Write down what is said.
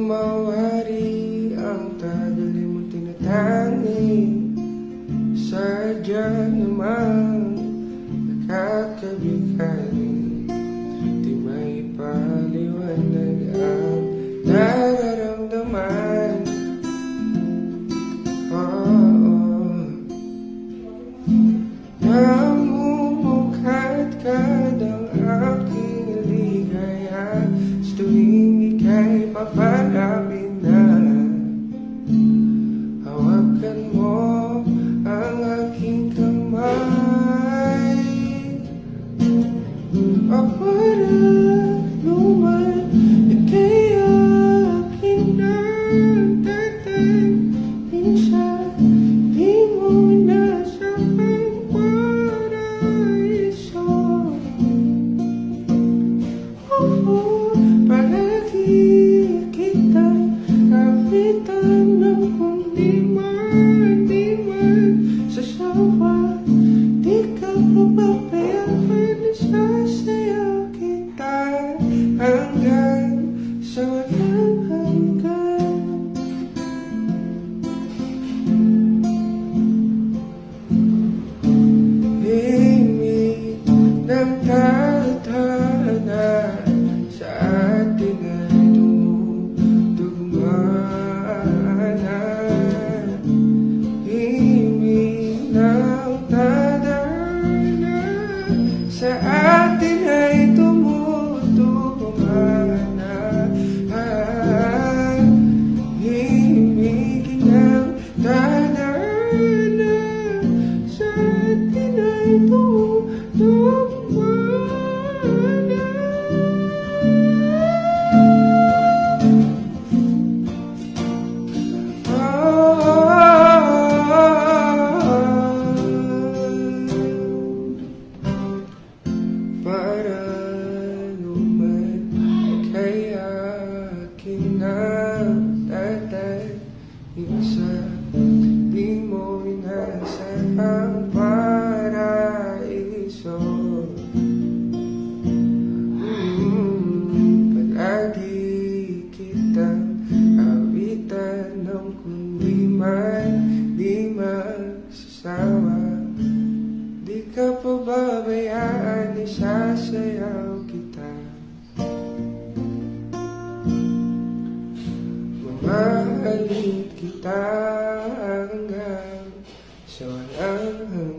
mawari ang tagali mo tinatangi. Sadya naman nakakabigani, di may paliwanag ang nararamdaman. Namumukha't kadang aking ligaya sa tuwing ika'y papalapit na. Hawakan mo ang aking kamay, para luman ika'y aking nagtatay. Minsan di mo nasa paraiso. Palagi kitang kapitan ng kundi man sasawa. Di ka papabayaan, sasayaw kita hanggang sa walang hanggan. Himig ng tadhana sa atin ay tumutugma na. Himig ng tadhana sa atin ay tumutugma na. Himig ng tadhana sa atin ay tumutugma na. Para luman kay aking nagtatay. Minsan di mo inasahang paraiso. Palagi kitang awitan ng kundi man di magsasawa. Di ka pababayaan, isasayaw kita. Mamahalin kita hanggang sa walang hanggan.